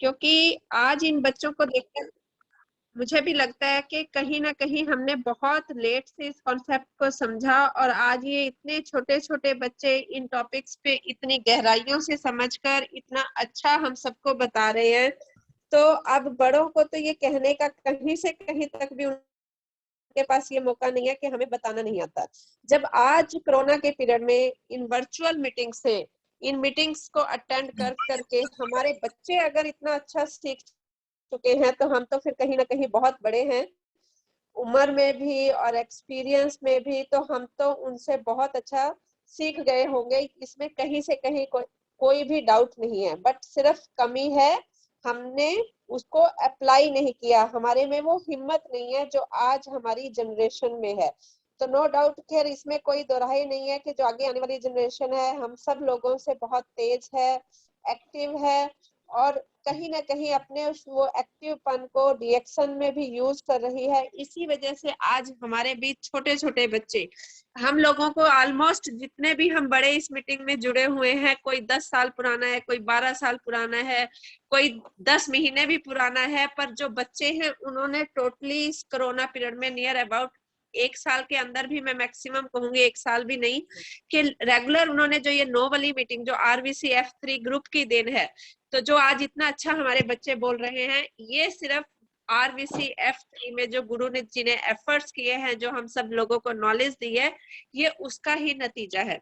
क्योंकि आज इन बच्चों को देखकर मुझे भी लगता है कि कहीं ना कहीं हमने बहुत लेट से इस कॉन्सेप्ट को समझा, और आज ये इतने छोटे छोटे बच्चे इन टॉपिक्स पे इतनी गहराइयों से समझकर इतना अच्छा हम सबको बता रहे हैं। तो अब बड़ों को तो ये कहने का कहीं से कहीं तक भी उनके पास ये मौका नहीं है कि हमें बताना नहीं आता। जब आज कोरोना के पीरियड में इन वर्चुअल मीटिंग से इन मीटिंग्स को अटेंड कर करके हमारे बच्चे अगर इतना अच्छा सीख चुके हैं, तो हम तो फिर कहीं ना कहीं बहुत बड़े हैं उम्र में भी और एक्सपीरियंस में भी, तो हम तो उनसे बहुत अच्छा सीख गए होंगे, इसमें कहीं से कहीं कोई भी डाउट नहीं है। बट सिर्फ कमी है, हमने उसको अप्लाई नहीं किया, हमारे में वो हिम्मत नहीं है जो आज हमारी जनरेशन में है। तो नो डाउट, खैर इसमें कोई दोराहे नहीं है कि जो आगे आने वाली जनरेशन है हम सब लोगों से बहुत तेज है, एक्टिव है, और कहीं ना कहीं अपने उस वो एक्टिवपन को रिएक्शन में भी यूज कर रही है। इसी वजह से आज हमारे बीच छोटे छोटे बच्चे, हम लोगों को ऑलमोस्ट जितने भी हम बड़े इस मीटिंग में जुड़े हुए हैं, कोई 10 साल पुराना है, कोई 12 साल पुराना है, कोई 10 महीने भी पुराना है, पर जो बच्चे हैं उन्होंने टोटली इस कोरोना पीरियड में नियर अबाउट 1 साल के अंदर भी, मैं मैक्सिमम कहूंगी 1 साल भी नहीं, कि रेगुलर उन्होंने जो ये 9 वाली मीटिंग जो RVCF3 ग्रुप की देन है, तो जो आज इतना अच्छा हमारे बच्चे बोल रहे हैं, ये सिर्फ RVCF3 में जो गुरु ने जिन्हें एफर्ट्स किए हैं, जो हम सब लोगों को नॉलेज दी है, ये उसका ही नतीजा है।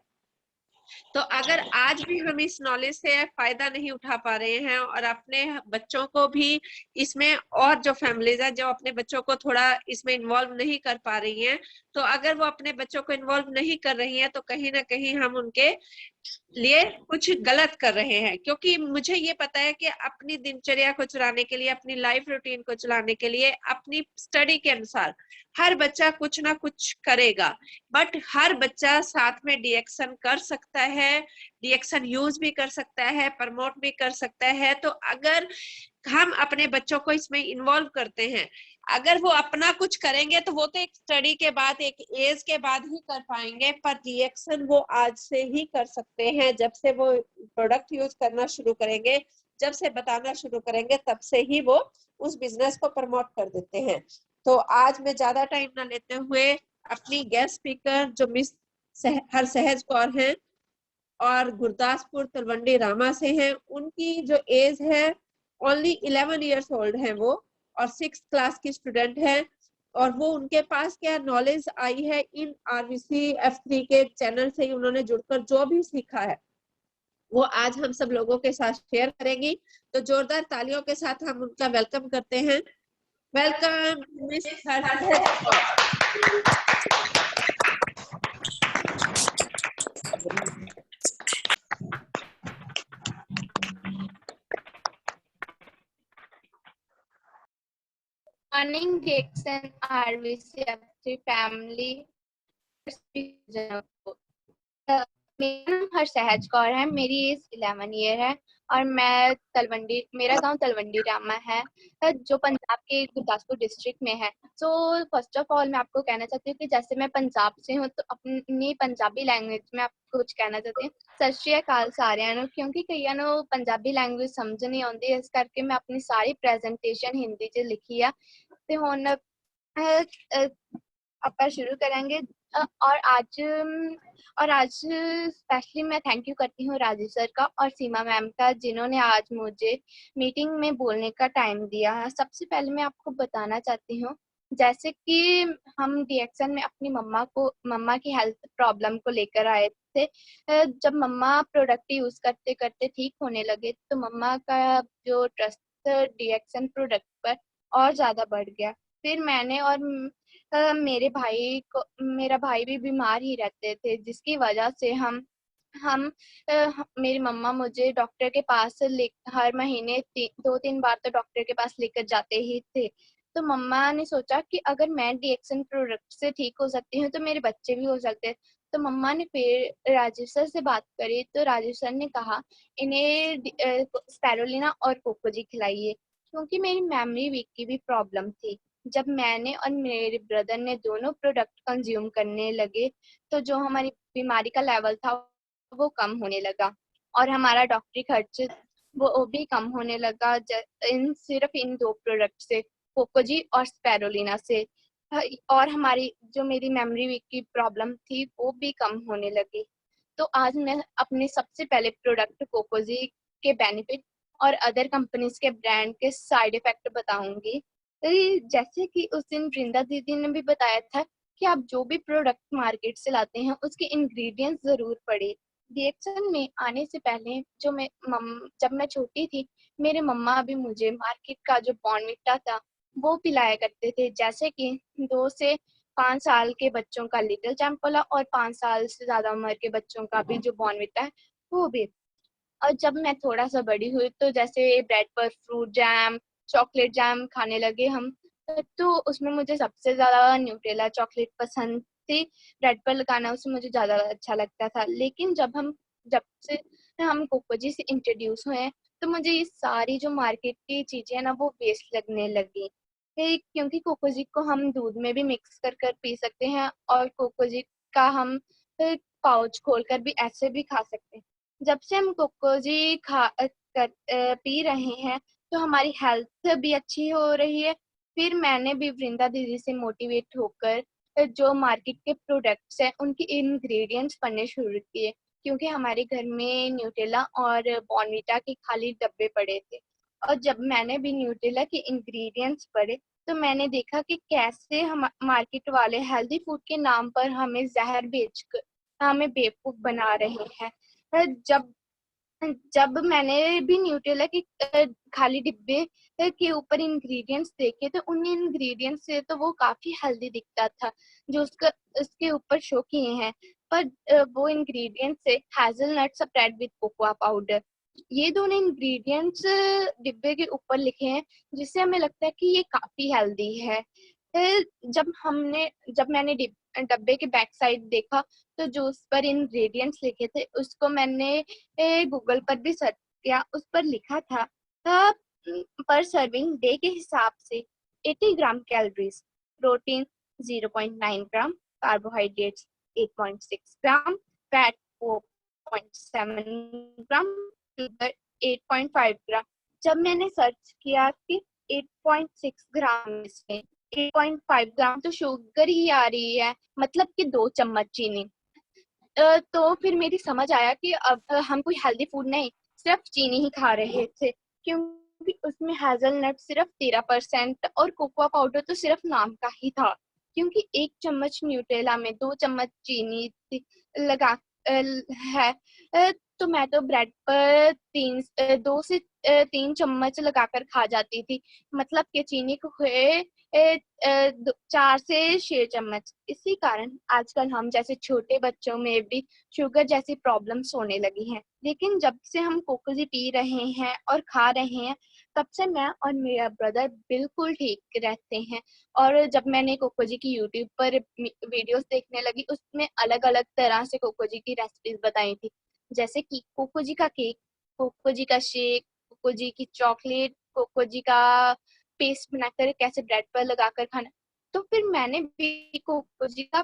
तो अगर आज भी हम इस नॉलेज से फायदा नहीं उठा पा रहे हैं और अपने बच्चों को भी इसमें, और जो फैमिलीज है जो अपने बच्चों को थोड़ा इसमें इन्वॉल्व नहीं कर पा रही हैं, तो अगर वो अपने बच्चों को इन्वॉल्व नहीं कर रही हैं, तो कहीं ना कहीं हम उनके लिए कुछ गलत कर रहे हैं। क्योंकि मुझे ये पता है कि अपनी दिनचर्या को चलाने के लिए, अपनी लाइफ रूटीन को चलाने के लिए, अपनी स्टडी के अनुसार हर बच्चा कुछ ना कुछ करेगा, बट हर बच्चा साथ में डीएक्शन कर सकता है, डीएक्शन यूज भी कर सकता है, प्रमोट भी कर सकता है। तो अगर हम अपने बच्चों को इसमें इन्वॉल्व करते हैं, अगर वो अपना कुछ करेंगे तो वो तो एक स्टडी के बाद, एक एज के बाद ही कर पाएंगे, पर रिएक्शन वो आज से ही कर सकते हैं। जब से वो प्रोडक्ट यूज करना शुरू करेंगे, जब से बताना शुरू करेंगे, तब से ही वो उस बिजनेस को प्रमोट कर देते हैं। तो आज मैं ज्यादा टाइम ना लेते हुए अपनी गेस्ट स्पीकर जो मिस हरसहज कौर हैं और गुरदासपुर तलवंडी रामा से हैं, उनकी जो एज है ओनली 11 ईयर्स ओल्ड है वो, और 6th क्लास की स्टूडेंट है, और वो उनके पास क्या नॉलेज आई है इन RVCF3 के चैनल से ही उन्होंने जुड़कर जो भी सीखा है वो आज हम सब लोगों के साथ शेयर करेंगी। तो जोरदार तालियों के साथ हम उनका वेलकम करते हैं। Welcome miss Harsahaj Kaur. Morning, Dixon RVCF3 family. मेरा नाम हरसहज कौर है, मेरी एज 11 ईयर है और मैं मेरा गांव तलवंडी रामा है जो पंजाब के गुरदासपुर डिस्ट्रिक्ट में है। सो फर्स्ट ऑफ ऑल मैं आपको कहना चाहती हूँ कि जैसे मैं पंजाब से हूँ तो अपनी पंजाबी लैंग्वेज में आपको कुछ कहना चाहती हूँ। सत श्री अकाल सारिਆਂ ਨੂੰ, क्योंकि कईयां ਨੂੰ पंजाबी लैंग्वेज समझ नहीं आती, इस करके मैं अपनी सारी प्रेजेंटेशन हिंदी 'ਚ लिखी आ। ਤੇ ਹੁਣ ਆਪਾਂ शुरू करेंगे। और आज स्पेशली मैं थैंक यू करती हूँ राजीव सर का और सीमा मैम का, जिन्होंने आज मुझे मीटिंग में बोलने का टाइम दिया है। सबसे पहले मैं आपको बताना चाहती हूँ, जैसे कि हम डीएक्शन में अपनी मम्मा की हेल्थ प्रॉब्लम को लेकर आए थे। जब मम्मा प्रोडक्ट यूज करते करते ठीक होने लगे तो मम्मा का जो ट्रस्ट डीएक्शन प्रोडक्ट पर और ज़्यादा बढ़ गया। फिर मैंने और मेरा भाई भी बीमार ही रहते थे, जिसकी वजह से मेरी मम्मा मुझे डॉक्टर के पास हर महीने 2-3 बार तो डॉक्टर के पास लेकर जाते ही थे। तो मम्मा ने सोचा कि अगर मैं डीएक्शन प्रोडक्ट से ठीक हो सकती हूँ तो मेरे बच्चे भी हो सकते हैं। तो मम्मा ने फिर राजीव सर से बात करी, तो राजीव सर ने कहा इन्हें स्पैरुलिना और कोकोजी खिलाइए, क्योंकि मेरी मेमोरी वीक की भी प्रॉब्लम थी। जब मैंने और मेरे ब्रदर ने दोनों प्रोडक्ट कंज्यूम करने लगे तो जो हमारी बीमारी का लेवल था वो कम होने लगा और हमारा डॉक्टरी खर्च वो भी कम होने लगा सिर्फ इन 2 प्रोडक्ट से, कोकोजी और स्पैरुलिना से। और हमारी जो मेरी मेमोरी वीक की प्रॉब्लम थी वो भी कम होने लगी। तो आज मैं अपने सबसे पहले प्रोडक्ट कोकोजी के बेनिफिट और अदर कंपनीज के ब्रांड के साइड इफेक्ट बताऊंगी। जैसे कि उस दिन वृंदा दीदी ने भी बताया था कि आप जो भी प्रोडक्ट मार्केट से लाते हैं उसके इंग्रेडिएंट्स जरूर पढ़े। रिएक्शन में आने से पहले जब मैं छोटी थी, मेरे मम्मा भी मुझे मार्केट का जो बॉर्नविटा था वो पिलाया करते थे। जैसे कि 2 से 5 साल के बच्चों का लिटिल चैम्प वाला और 5 साल से ज्यादा उम्र के बच्चों का भी जो बॉर्नविटा है वो भी। और जब मैं थोड़ा सा बड़ी हुई तो जैसे ब्रेड पर फ्रूट जैम, चॉकलेट जैम खाने लगे हम, तो उसमें मुझे सबसे ज्यादा न्यूटेला चॉकलेट पसंद थी। ब्रेड पर लगाना उसे मुझे ज्यादा अच्छा लगता था। लेकिन जब से हम कोकोजी से इंट्रोड्यूस हुए हैं, तो मुझे ये सारी जो मार्केट की चीजें है ना वो वेस्ट लगने लगी। क्योंकि कोकोजी को हम दूध में भी मिक्स कर कर पी सकते हैं और कोकोजी का हम पाउच खोलकर भी ऐसे भी खा सकते हैं। जब से हम कोकोजी पी रहे हैं तो हमारी हेल्थ भी अच्छी हो रही है। फिर मैंने भी वृंदा दीदी से मोटिवेट होकर जो मार्केट के प्रोडक्ट्स हैं उनके इंग्रेडिएंट्स पढ़ने शुरू किए, क्योंकि हमारे घर में न्यूटेला और बॉर्नविटा के खाली डब्बे पड़े थे। और जब मैंने भी न्यूटेला के इंग्रेडिएंट्स पढ़े तो मैंने देखा कि कैसे हम मार्केट वाले हेल्दी फूड के नाम पर हमें जहर बेचकर हमें बेवकूफ बना रहे हैं। जब जब मैंने भी न्यूट्रेला के खाली डिब्बे के ऊपर इंग्रेडिएंट्स देखे तो उन इंग्रेडिएंट्स से तो वो काफी हेल्दी दिखता था जो उसके ऊपर शो किए हैं। पर वो इंग्रेडिएंट्स से हैजलनट स्प्रेड विद कोकोआ पाउडर, ये दोनों इंग्रेडिएंट्स डिब्बे के ऊपर लिखे हैं, जिससे हमें लगता है कि ये काफी हेल्दी है। जब मैंने डब्बे के बैक साइड देखा तो जो उस पर इंग्रेडिएंट्स लिखे थे उसको मैंने गूगल पर भी सर्च किया। उस पर लिखा था पर सर्विंग डे के हिसाब से 80 ग्राम कैलोरीज, प्रोटीन 0.9 ग्राम, कार्बोहाइड्रेट्स 8.6 ग्राम, फैट 4.7 ग्राम, शुगर 8.5 ग्राम। जब मैंने सर्च किया कि 8.6 ग्राम में से 8.5 ग्राम तो शुगर ही आ रही है, मतलब कि 2 चम्मच चीनी। तो फिर मेरी समझ आया कि अब हम कोई हेल्दी फूड नहीं, सिर्फ चीनी ही खा रहे थे, क्योंकि उसमें हेजलनट सिर्फ 13% और कोकोआ पाउडर तो सिर्फ नाम का ही था। क्योंकि 1 चम्मच न्यूटेला में 2 चम्मच चीनी लगा है। तो मैं तो ब्रेड पर 2 से 3 चम्मच लगाकर खा जाती थी, मतलब कि चीनी को हुए 4 से 6 चम्मच। इसी कारण आजकल हम जैसे छोटे बच्चों में भी शुगर जैसी प्रॉब्लम्स होने लगी हैं। लेकिन जब से हम कोकोजी पी रहे हैं और खा रहे हैं, तब से मैं और मेरा ब्रदर बिल्कुल ठीक रहते हैं। और जब मैंने कोकोजी की यूट्यूब पर वीडियोस देखने लगी, उसमें अलग अलग तरह से कोकोजी की रेसिपीज बताई थी, जैसे कि कोकोजी का केक, कोकोजी का शेक, कोकोजी की चॉकलेट, कोकोजी का पेस्ट बनाकर कैसे ब्रेड पर लगाकर खाना। तो फिर मैंने भी कोकोजी का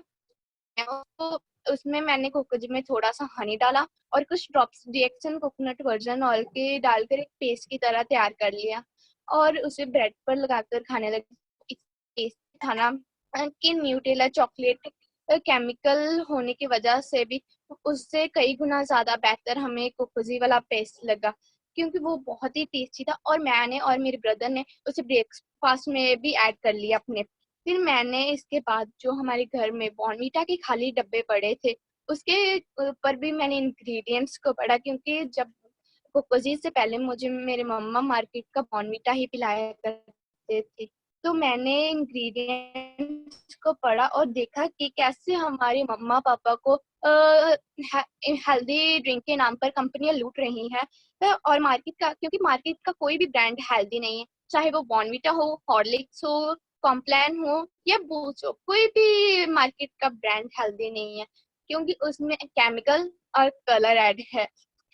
तो उसमें मैंने कोकोजी में थोड़ा सा हनी डाला और कुछ drops reaction coconut version oil के डालकर एक पेस्ट की तरह तैयार कर लिया और उसे ब्रेड पर लगाकर खाने लगी। इस पेस्ट था ना कि न्यूटेला चॉकलेट केमिकल होने की वजह से भी उससे कई गुना ज्यादा बेहतर हमें कोकोजी वाला पेस्ट लगा, क्योंकि वो बहुत ही टेस्टी था। और मैंने और मेरे ब्रदर ने उसे ब्रेकफास्ट में भी ऐड कर लिया अपने। फिर मैंने इसके बाद जो हमारे घर में बॉर्नविटा के खाली डब्बे पड़े थे उसके ऊपर भी मैंने इंग्रेडिएंट्स को पढ़ा, क्योंकि जब कोकोजी से पहले मुझे मेरे मम्मा मार्केट का बॉर्नविटा ही पिलाया करते थे। तो मैंने इंग्रेडिएंट्स को पढ़ा और देखा कि कैसे हमारे मम्मा पापा को हेल्दी ड्रिंक के नाम पर कंपनियां लूट रही हैं। और मार्केट का, क्योंकि मार्केट का कोई भी ब्रांड हेल्दी नहीं है, चाहे वो बॉर्नविटा हो, हॉर्लिक्स हो, कॉम्प्लान हो या बूस्ट हो, कोई भी मार्केट का ब्रांड हेल्दी नहीं है, क्योंकि उसमें केमिकल और कलर ऐड है।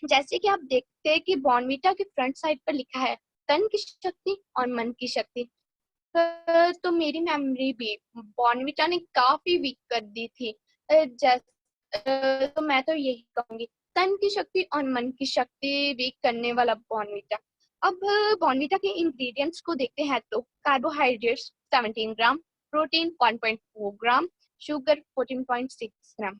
जैसे कि आप देखते हैं कि बॉर्नविटा के फ्रंट साइड पर लिखा है तन की शक्ति और मन की शक्ति। तो मेरी मेमोरी भी बॉर्नविटा ने काफी वीक कर दी थी। तो मैं तो यही कहूंगी तन की शक्ति और मन की शक्ति वीक करने वाला बॉर्नवीटा। अब बॉर्नवीटा के इंग्रेडिएंट्स को देखते हैं तो कार्बोहाइड्रेट्स 17 ग्राम, प्रोटीन 1.4 ग्राम, शुगर 14.6 ग्राम।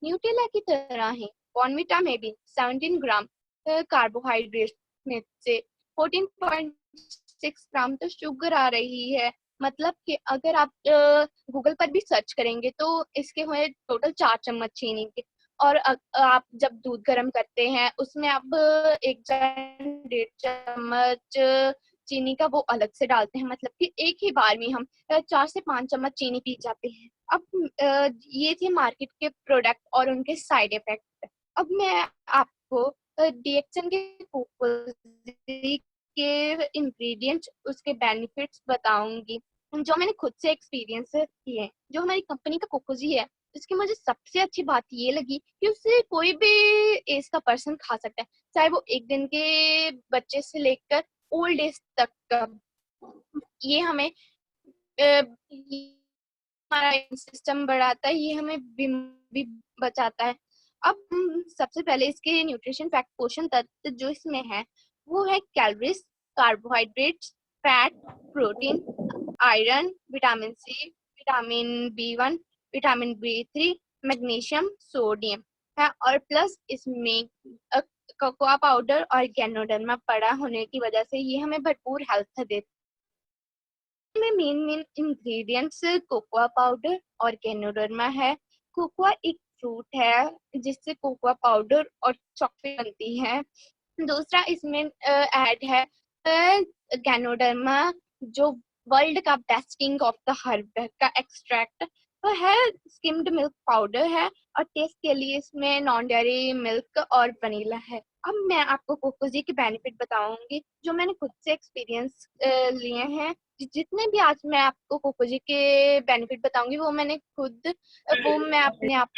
न्यूट्रेला की तरह ही बॉर्नवीटा में भी 17 ग्राम कार्बोहाइड्रेट में से 14.6 ग्राम तो शुगर आ रही है। मतलब कि अगर आप गूगल पर भी सर्च करेंगे तो इसके हुए टोटल 4 चम्मच चीनी के। और आप जब दूध गर्म करते हैं उसमें आप 1.5 चम्मच चीनी का वो अलग से डालते हैं, मतलब कि एक ही बार में हम 4 से 5 चम्मच चीनी पी जाते हैं। अब ये थे मार्केट के प्रोडक्ट और उनके साइड इफेक्ट। अब मैं आपको डीएक्सन के कोकोजी के इंग्रेडिएंट्स, उसके बेनिफिट्स बताऊंगी जो मैंने खुद से एक्सपीरियंस किए हैं। जो हमारी कंपनी का कोकोजी है, इसकी मुझे सबसे अच्छी बात ये लगी कि उसे कोई भी एज का पर्सन खा सकता है, चाहे वो 1 दिन के बच्चे से लेकर ओल्ड एज तक का। ये हमें हमारा सिस्टम बढ़ाता है, ये हमें भी बचाता है। अब सबसे पहले इसके न्यूट्रिशन फैक्ट, पोषण तत्व जो इसमें है वो है calories, carbohydrates, fat, protein, iron, vitamin C, vitamin B1, vitamin B3, magnesium, sodium है। और प्लस इसमें कोकोआ पाउडर और गैनोडर्मा पड़ा होने की वजह से ये हमें भरपूर हेल्थ देता है। मेन इंग्रेडिएंट्स कोकोआ पाउडर और गैनोडर्मा है। कोकोआ एक फ्रूट है जिससे कोकोआ पाउडर और चॉकलेट बनती है। दूसरा इसमें ऐड है गैनोडर्मा, जो वर्ल्ड का best king of the herb का एक्सट्रैक्ट वो है। स्किम्ड मिल्क पाउडर है और टेस्ट के लिए इसमें नॉन डेयरी मिल्क और वनीला है। अब मैं आपको कोकोजी के बेनिफिट बताऊंगी जो मैंने खुद से एक्सपीरियंस लिए हैं। जितने भी आज मैं आपको कोकोजी के बेनिफिट बताऊंगी वो मैं अपने आप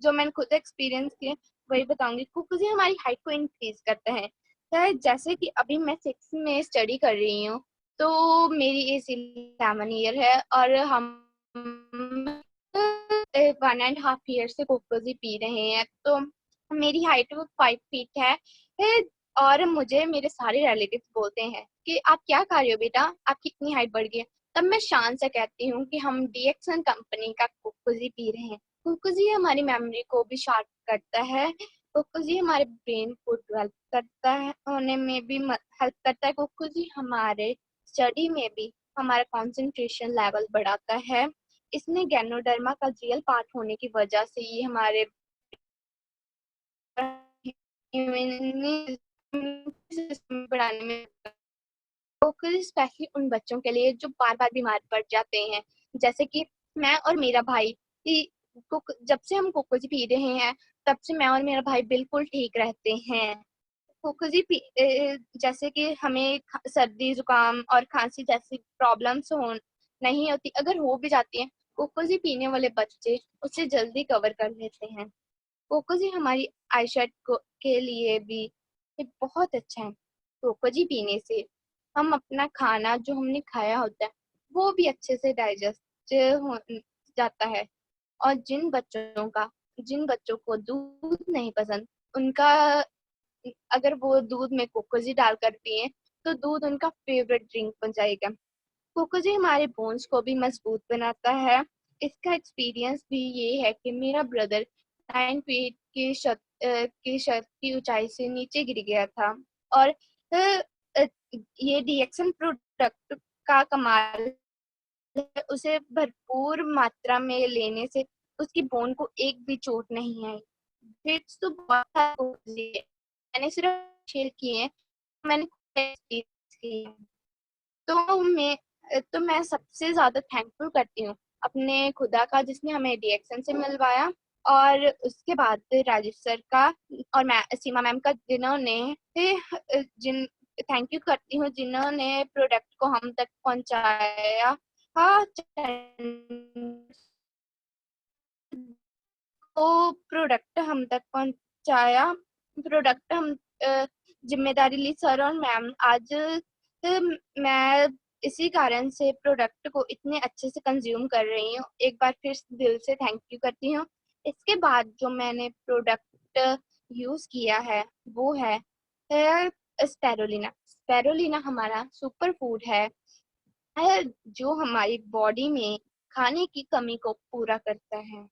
जो मैंने खुद एक्सपीरियंस किए वही बताऊंगी। कोकोजी हमारी हाइट को इंक्रीज करता है। तो जैसे कि अभी मैं 6 में स्टडी कर रही हूँ, तो मेरी एज 11 ईयर है और हम 1.5 ईयर से कोकोजी पी रहे हैं। तो मेरी हाइट 5 फीट है। और मुझे मेरे सारे रिलेटिव बोलते हैं कि आप क्या खा रहे हो बेटा, आपकी इतनी हाइट बढ़ गई है। तब मैं शान से कहती हूँ कि हम डीएक्सन कंपनी का कोकोजी पी रहे हैं। कोकोजी हमारी मेमोरी को भी शार्प करता है। कोकोजी हमारे ब्रेन को डेवलप करता है, होने में भी हेल्प करता है। कोकोजी हमारे स्टडी में भी हमारा कंसंट्रेशन लेवल बढ़ाता है। इसमें गैनोडर्मा का रियल पार्ट होने की वजह से ये हमारे सिस्टम बढ़ाने में फोकस, स्पेशली उन बच्चों के लिए जो बार बार बीमार पड़ जाते हैं। जैसे कि मैं और मेरा भाई जब से हम कोकोजी पी रहे हैं तब से मैं और मेरा भाई बिल्कुल ठीक रहते हैं। कोकोजी जैसे कि हमें सर्दी जुकाम और खांसी जैसी प्रॉब्लम्स हो नहीं होती, अगर हो भी जाती है कोकोजी पीने वाले बच्चे उसे जल्दी कवर कर लेते हैं। कोकोजी हमारी आईसाइट के लिए भी ये बहुत अच्छा है। कोकोजी पीने से हम अपना खाना जो हमने खाया होता है वो भी अच्छे से डाइजेस्ट हो जाता है। और जिन बच्चों को दूध नहीं पसंद, उनका अगर वो दूध में कोकोजी डालकर पिए तो दूध उनका फेवरेट ड्रिंक बन जाएगा। कोकोजी हमारे बोन्स को भी मजबूत बनाता है। इसका एक्सपीरियंस भी ये है कि मेरा ब्रदर 9 फीट की छत की ऊंचाई से नीचे गिर गया था। और ये डीएक्सन प्रोडक्ट का कमाल है, उसे भरपूर मात्रा में लेने से उसकी बोन को एक भी चोट नहीं आई। हिट्स तो बहुत सारे हैं, मैंने सिर्फ शेयर किए हैं, मैंने एक्सपीरियंस किए हैं। तो मैं सबसे ज्यादा थैंकफुल करती हूँ अपने खुदा का जिसने हमें डीएक्सन से मिलवाया, और उसके बाद राजेश सर का और सीमा मैम का जिन थैंक यू करती हूँ जिन्होंने प्रोडक्ट को हम तक पहुंचाया। हाँ, तो प्रोडक्ट हम तक पहुंचाया। प्रोडक्ट हम जिम्मेदारी ली सर और मैम। आज मैं इसी कारण से प्रोडक्ट को इतने अच्छे से कंज्यूम कर रही हूँ। एक बार फिर दिल से थैंक यू करती हूँ। इसके बाद जो मैंने प्रोडक्ट यूज किया है वो है स्पेरुलिना। स्पेरुलिना हमारा सुपर फूड है जो हमारी बॉडी में खाने की कमी को पूरा करता है।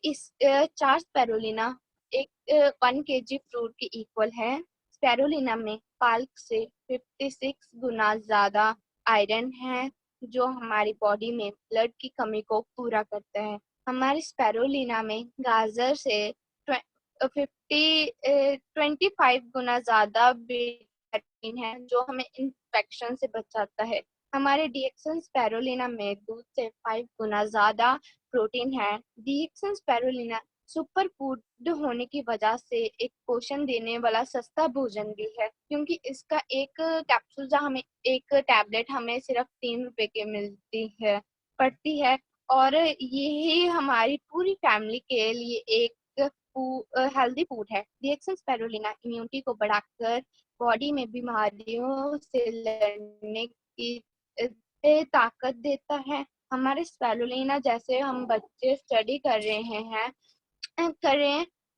इस 4 स्पेरुलिना एक 1 kg फ्रूट के इक्वल है। स्पेरुलिना में पालक से 56 गुना ज्यादा आयरन है जो हमारी बॉडी में ब्लड की कमी को पूरा करता है। हमारे स्पेरुलिना में गाजर से 25 गुना ज्यादा विटामिन है जो हमें इन्फेक्शन से बचाता है। हमारे डीएक्सन स्पेरुलिना में दूध से 5 गुना ज्यादा प्रोटीन है। डीएक्सन स्पेरुलिना सुपर फूड होने की वजह से एक पोषण देने वाला सस्ता भोजन भी है क्योंकि इसका एक कैप्सूल या हमें एक टैबलेट हमें सिर्फ 3 रुपए की मिलती है पड़ती है और यही हमारी पूरी फैमिली के लिए एक हेल्दी फूड है। डीएक्सन स्पेरुलिना इम्यूनिटी को बढ़ाकर बॉडी में बीमारियों से लड़ने की ताकत देता है। हमारे स्पेरुलिना जैसे हम बच्चे स्टडी कर रहे हैं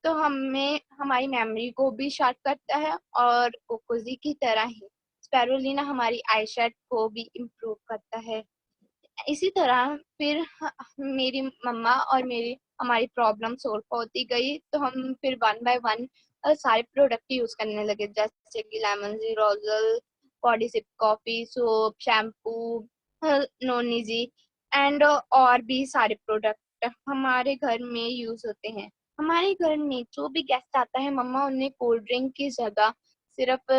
तो हमें हमारी मेमोरी को भी शार्प करता है और कोकोजी की तरह ही स्पेरुलिना हमारी आईसाइट को भी इम्प्रूव करता है। इसी तरह फिर मेरी मम्मा और मेरी हमारी प्रॉब्लम सॉल्व होती गई तो हम फिर 1 बाय 1 सारे प्रोडक्ट यूज करने लगे जैसे कि Lemonzhi, Roselle, Body Sip coffee, soap, shampoo, Nonizhi and और भी सारे प्रोडक्ट हमारे घर में यूज होते हैं। हमारे घर में जो भी गेस्ट आता है मम्मा उन्हें कोल्ड ड्रिंक की जगह सिर्फ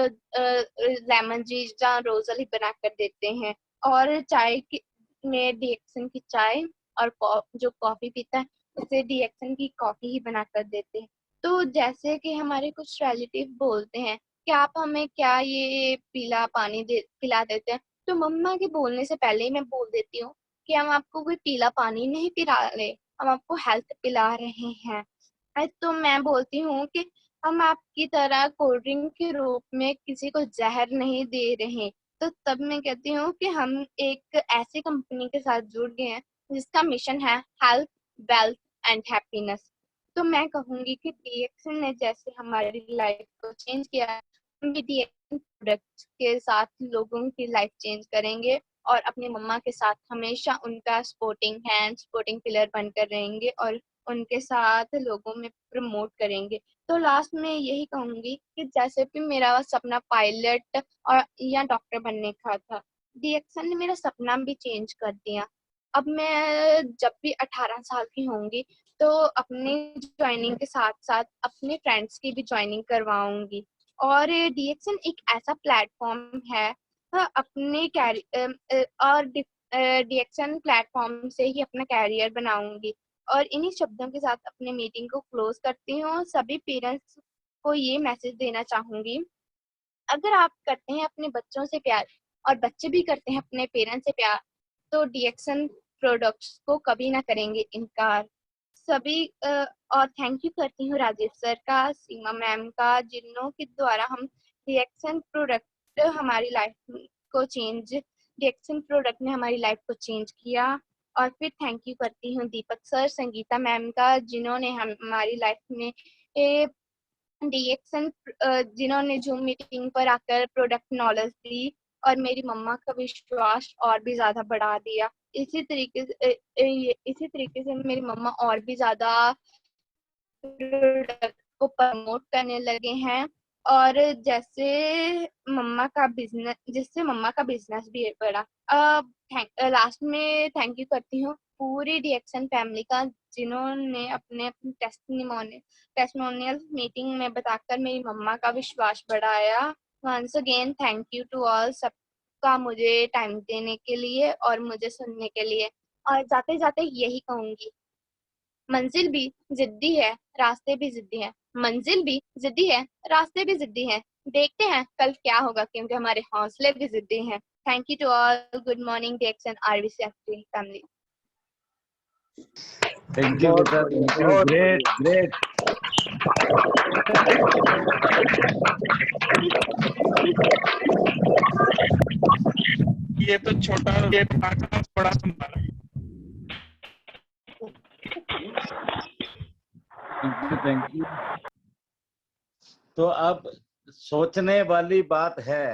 लेमन जी या रोजल ही बना कर देते हैं और चाय की में डीएक्सन की चाय और जो कॉफी पीता है उसे डीएक्सन की कॉफी ही बना कर देते हैं। तो जैसे कि हमारे कुछ रिलेटिव बोलते हैं कि आप हमें क्या ये पीला पानी पिला देते हैं तो मम्मा के बोलने से पहले ही मैं बोल देती हूँ कि हम आपको कोई पीला पानी नहीं पिला रहे, हम आपको हेल्थ पिला रहे हैं। तो मैं बोलती हूँ कि हम आपकी तरह कोल्ड ड्रिंक के रूप में किसी को जहर नहीं दे रहे। तो तब मैं कहती हूँ कि हम एक ऐसी कंपनी के साथ जुड़ गए हैं जिसका मिशन है हेल्थ, वेल्थ एंड हैप्पीनेस। तो मैं कहूँगी कि डीएक्सन ने जैसे हमारी लाइफ को चेंज किया है हम भी डीएक्सन प्रोडक्ट्स के साथ लोगों की लाइफ चेंज करेंगे और अपनी मम्मा के साथ हमेशा उनका सपोर्टिंग हैंड, सपोर्टिंग पिलर बनकर रहेंगे और उनके साथ लोगों में प्रमोट करेंगे। तो लास्ट में यही कहूंगी कि जैसे भी मेरा सपना पायलट और या डॉक्टर बनने का था, डीएक्सन ने मेरा सपना भी चेंज कर दिया। अब मैं जब भी 18 साल की होंगी तो अपनी ज्वाइनिंग के साथ साथ अपने फ्रेंड्स की भी ज्वाइनिंग करवाऊंगी और डीएक्सन एक ऐसा प्लेटफॉर्म है अपने और डीएक्सन प्लेटफॉर्म से ही अपना कैरियर बनाऊंगी। और इन्हीं शब्दों के साथ अपने मीटिंग को क्लोज करती हूँ। सभी पेरेंट्स को ये मैसेज देना चाहूंगी, अगर आप करते हैं अपने बच्चों से प्यार और बच्चे भी करते हैं अपने पेरेंट्स से प्यार तो डीएक्सन प्रोडक्ट्स को कभी ना करेंगे इनकार। सभी और थैंक यू करती हूँ राजेश सर का, सीमा मैम का, जिन्हों के द्वारा हम डीएक्सन प्रोडक्ट हमारी लाइफ को चेंज डीएक्सन प्रोडक्ट ने हमारी लाइफ को चेंज किया। और फिर थैंक यू करती हूँ दीपक सर, संगीता मैम का, जिन्होंने हमारी लाइफ में डीएक्सन जिन्होंने जूम मीटिंग पर आकर प्रोडक्ट नॉलेज दी और मेरी मम्मा का विश्वास और भी ज्यादा बढ़ा दिया। इसी तरीके से मेरी मम्मा और भी ज्यादा प्रोडक्ट को प्रमोट करने लगे हैं और जिससे मम्मा का बिजनेस भी बढ़ा। लास्ट में थैंक यू करती हूँ पूरी डीएक्सन फैमिली का, जिन्होंने अपने टेस्टिमोनियल मीटिंग में बताकर मेरी मम्मा का विश्वास बढ़ाया। Once again thank you to all सबका मुझे टाइम देने के लिए और मुझे सुनने के लिए। और जाते जाते यही कहूंगी, मंजिल भी जिद्दी है, रास्ते भी जिद्दी हैं। मंजिल भी जिद्दी है, रास्ते भी जिद्दी हैं। देखते हैं कल क्या होगा क्योंकि हमारे हौसले भी जिद्दी हैं। Thank you to all. Good morning DXN RBC family. Thank you, बेटा। Thank you. Great, great. ये तो छोटा ये बड़ा संभाला। Thank you. Thank you. तो अब सोचने वाली बात है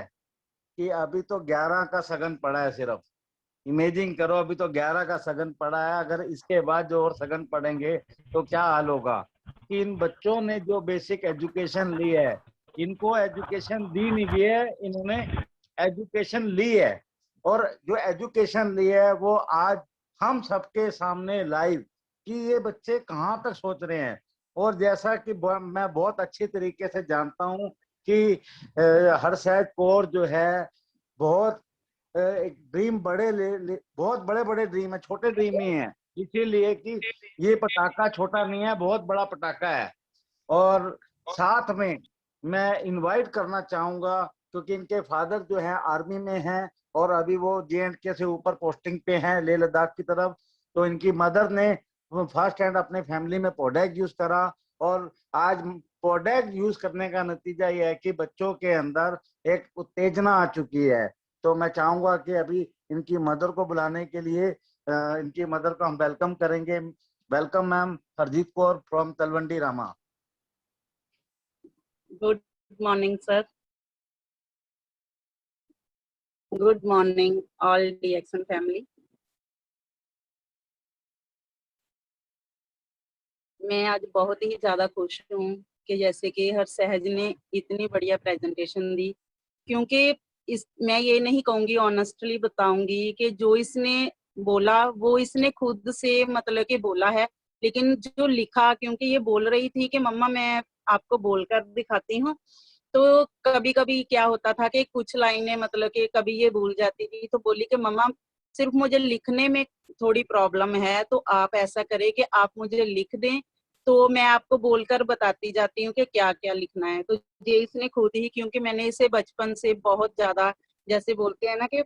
कि अभी तो 11 का सगन पड़ा है सिर्फ। इमेजिन करो, अभी तो 11 का सगन पड़ा है, अगर इसके बाद जो और सगन पड़ेंगे तो क्या हाल होगा। कि इन बच्चों ने जो बेसिक एजुकेशन ली है, इनको एजुकेशन दी नहीं गई है, इन्होंने एजुकेशन ली है। और जो एजुकेशन ली है वो आज हम सबके सामने लाइव कि ये बच्चे कहाँ तक सोच रहे हैं। और जैसा कि मैं बहुत अच्छी तरीके से जानता हूँ कि हरसैट कौर जो है बहुत एक ड्रीम बहुत बड़े बड़े ड्रीम है, छोटे ड्रीम नहीं है। इसीलिए कि ये पटाखा छोटा नहीं है, बहुत बड़ा पटाखा है। और साथ में मैं इनवाइट करना चाहूंगा, क्योंकि इनके फादर जो हैं आर्मी में हैं और अभी वो J&K से ऊपर पोस्टिंग पे हैं लेह लद्दाख की तरफ। तो इनकी मदर ने फर्स्ट हैंड अपने फैमिली में पोडैक यूज करा, और आज पोडैक यूज करने का नतीजा ये है कि बच्चों के अंदर एक उत्तेजना आ चुकी है। तो मैं चाहूंगा कि अभी इनकी मदर को बुलाने के लिए इनकी मदर को हम वेलकम करेंगे। Welcome ma'am, Harjeet Kaur from Talwandi Rama. Good morning, sir. Good morning, all DXN family. मैं आज बहुत ही ज़्यादा खुश हूँ कि जैसे कि हरसहज ने इतनी बढ़िया प्रेजेंटेशन दी, क्योंकि मैं ये नहीं कहूँगी, ऑनेस्टली बताऊंगी कि जो इसने बोला वो इसने खुद से मतलब कि बोला है, लेकिन जो लिखा, क्योंकि ये बोल रही थी कि मम्मा मैं आपको बोलकर दिखाती हूँ, तो कभी कभी क्या होता था कि कुछ लाइनें मतलब कि कभी ये भूल जाती थी, तो बोली कि मम्मा सिर्फ मुझे लिखने में थोड़ी प्रॉब्लम है, तो आप ऐसा करें कि आप मुझे लिख दें, तो मैं आपको बोलकर बताती जाती हूँ कि क्या क्या लिखना है। तो ये इसने खुद ही, क्योंकि मैंने इसे बचपन से बहुत ज्यादा, जैसे बोलते हैं ना कि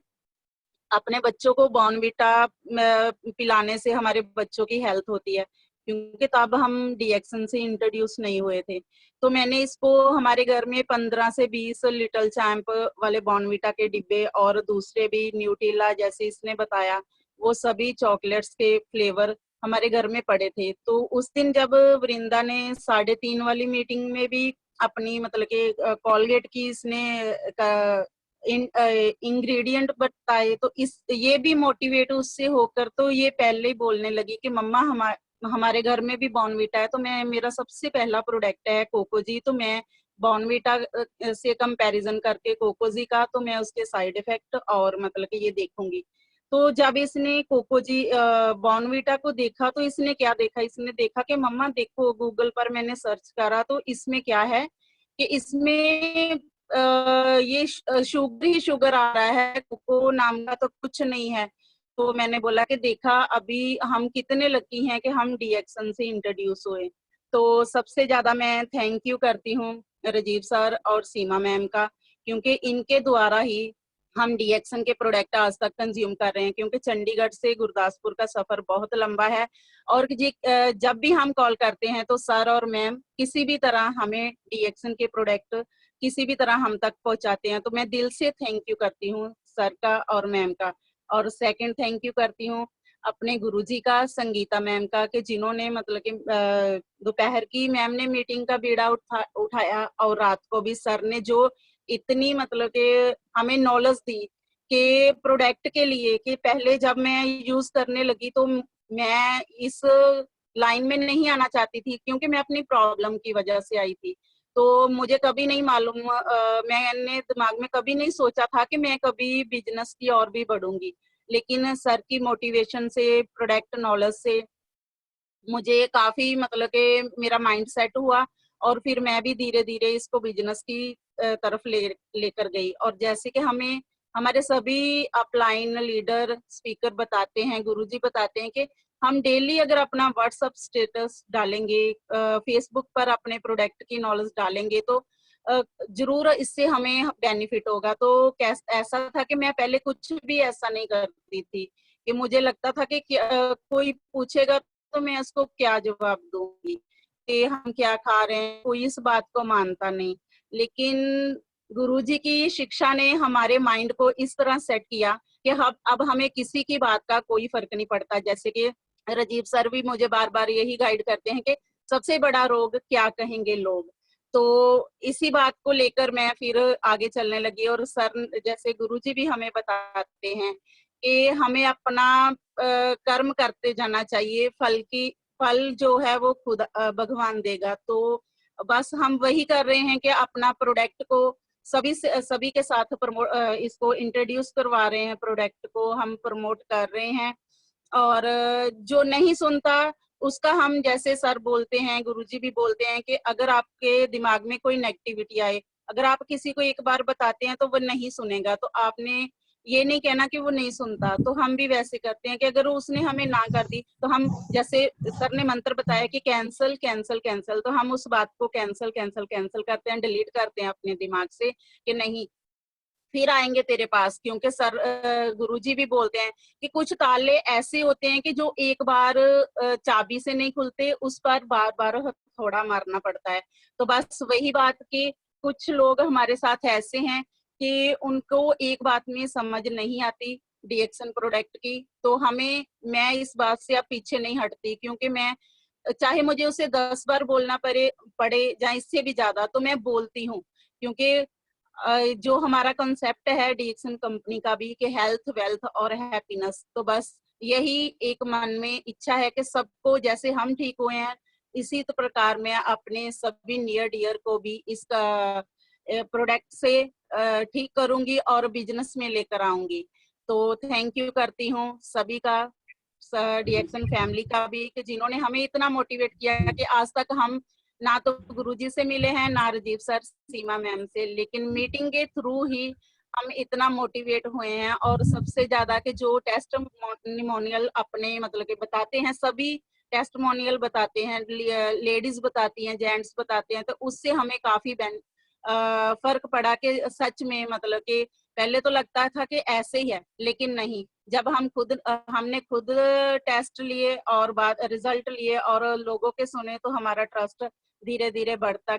अपने बच्चों को बॉर्नविटा पिलाने से हमारे बच्चों की हेल्थ होती है, क्योंकि तब हम DXN से इंट्रोड्यूस नहीं हुए थे। तो मैंने इसको हमारे घर में 15 से 20 लिटिल चैम्प वाले बॉर्नविटा के डिब्बे और दूसरे भी न्यूट्रिला जैसे इसने बताया, वो सभी चॉकलेट्स के फ्लेवर हमारे घर में पड़े थे। तो उस दिन जब वृंदा ने 3:30 वाली मीटिंग में भी अपनी मतलब कि कॉलगेट की इसने इंग्रेडिएंट बताए, तो इस ये भी मोटिवेट उससे होकर तो ये पहले ही बोलने लगी कि मम्मा हमारे घर में भी बॉर्नविटा है, तो मेरा सबसे पहला प्रोडक्ट है कोकोजी, तो मैं बॉर्नविटा से कंपैरिजन करके कोकोजी का, तो मैं उसके साइड इफेक्ट और मतलब कि ये देखूंगी। तो जब इसने कोकोजी बॉर्नविटा को देखा, तो इसने क्या देखा, इसने देखा कि मम्मा देखो गूगल पर मैंने सर्च करा, तो इसमें क्या है कि इसमें ये शुगर ही शुगर आ रहा है, कोको नाम का तो कुछ नहीं है। तो मैंने बोला कि देखा अभी हम कितने लकी हैं कि हम DXN से इंट्रोड्यूस हुए। तो सबसे ज्यादा मैं थैंक यू करती हूँ राजीव सर और सीमा मैम का, क्योंकि इनके द्वारा ही हम DXN के प्रोडक्ट आज तक कंज्यूम कर रहे हैं, क्योंकि चंडीगढ़ से गुरदासपुर का सफर बहुत लंबा है। और जब भी हम कॉल करते हैं तो सर और मैम किसी भी तरह हमें DXN के प्रोडक्ट किसी भी तरह हम तक पहुंचाते हैं। तो मैं दिल से थैंक यू करती हूँ सर का और मैम का। और सेकंड थैंक यू करती हूँ अपने गुरुजी का, संगीता मैम का, कि जिन्होंने मतलब कि दोपहर की मैम ने मीटिंग का बीड़ा उठाया और रात को भी सर ने जो इतनी मतलब कि हमें नॉलेज दी कि प्रोडक्ट के लिए, कि पहले जब मैं यूज करने लगी तो मैं इस लाइन में नहीं आना चाहती थी, क्योंकि मैं अपनी प्रॉब्लम की वजह से आई थी। तो मुझे कभी नहीं मालूम, मैंने दिमाग में कभी नहीं सोचा था कि मैं कभी बिजनेस की और भी बढ़ूंगी, लेकिन सर की मोटिवेशन से, प्रोडक्ट नॉलेज से मुझे काफी मतलब कि मेरा माइंड सेट हुआ, और फिर मैं भी धीरे धीरे इसको बिजनेस की तरफ लेकर गई। और जैसे कि हमें हमारे सभी अपलाइन लीडर स्पीकर बताते हैं, गुरुजी बताते हैं कि हम डेली अगर अपना व्हाट्सएप स्टेटस डालेंगे, फेसबुक पर अपने प्रोडक्ट की नॉलेज डालेंगे, तो जरूर इससे हमें बेनिफिट होगा। तो ऐसा था कि मैं पहले कुछ भी ऐसा नहीं करती थी, कि मुझे लगता था कि कोई पूछेगा तो मैं उसको क्या जवाब दूंगी कि हम क्या खा रहे हैं, कोई इस बात को मानता नहीं। लेकिन गुरुजी की शिक्षा ने हमारे माइंड को इस तरह सेट किया कि अब हमें किसी की बात का कोई फर्क नहीं पड़ता। जैसे कि राजीव सर भी मुझे बार बार यही गाइड करते हैं कि सबसे बड़ा रोग क्या कहेंगे लोग। तो इसी बात को लेकर मैं फिर आगे चलने लगी और सर जैसे गुरुजी भी हमें बताते हैं कि हमें अपना कर्म करते जाना चाहिए, फल जो है वो खुद भगवान देगा। तो बस हम वही कर रहे हैं कि अपना प्रोडक्ट को सभी के साथ इसको इंट्रोड्यूस करवा रहे हैं, प्रोडक्ट को हम प्रमोट कर रहे हैं। और जो नहीं सुनता उसका हम, जैसे सर बोलते हैं, गुरुजी भी बोलते हैं कि अगर आपके दिमाग में कोई नेगेटिविटी आए, अगर आप किसी को एक बार बताते हैं तो वो नहीं सुनेगा, तो आपने ये नहीं कहना कि वो नहीं सुनता। तो हम भी वैसे करते हैं कि अगर उसने हमें ना कर दी तो हम, जैसे सर ने मंत्र बताया कि कैंसल कैंसल कैंसल, तो हम उस बात को कैंसल कैंसल कैंसल करते हैं, डिलीट करते हैं अपने दिमाग से कि नहीं, फिर आएंगे तेरे पास। क्योंकि सर गुरुजी भी बोलते हैं कि कुछ ताले ऐसे होते हैं कि जो एक बार चाबी से नहीं खुलते, उस पर बार बार हथौड़ा मारना पड़ता है। तो बस वही बात कि कुछ लोग हमारे साथ ऐसे हैं कि उनको एक बात में समझ नहीं आती डीएक्सन प्रोडक्ट की। तो मैं इस बात से अब पीछे नहीं हटती, क्योंकि मैं चाहे मुझे उसे 10 बार बोलना पड़े या इससे भी ज्यादा, तो मैं बोलती हूँ। क्योंकि जो हमारा कंसेप्ट है डीएक्सन कंपनी का भी कि हेल्थ, वेल्थ और हैप्पीनेस, तो बस यही एक मन में इच्छा है कि सबको जैसे हम ठीक हुए हैं, इसी तो प्रकार मैं अपने सभी नियर डियर को भी इसका प्रोडक्ट से ठीक करूंगी और बिजनेस में लेकर आऊंगी। तो थैंक यू करती हूँ सभी का, डीएक्सन फैमिली का भी, कि जिन्होंने हमें इतना मोटिवेट किया कि आज तक हम ना तो गुरुजी से मिले हैं, ना राजीव सर, सीमा मैम से, लेकिन मीटिंग के थ्रू ही हम इतना मोटिवेट हुए हैं। और सबसे ज्यादा के जो टेस्टिमोनियल अपने मतलब के बताते हैं, सभी टेस्टिमोनियल बताते हैं, लेडीज बताती हैं, जेंट्स बताते हैं, तो उससे हमें काफी फर्क पड़ा कि सच में मतलब कि पहले तो लगता था कि ऐसे ही है, लेकिन नहीं, जब हमने खुद टेस्ट लिए और बाद रिजल्ट लिए और लोगों के सुने, तो हमारा ट्रस्ट धीरे धीरे बढ़ता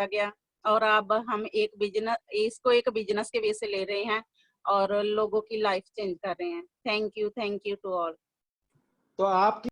गया। और अब हम इसको एक बिजनेस के वे से ले रहे हैं और लोगों की लाइफ चेंज कर रहे हैं। Thank you to all. तो आपकी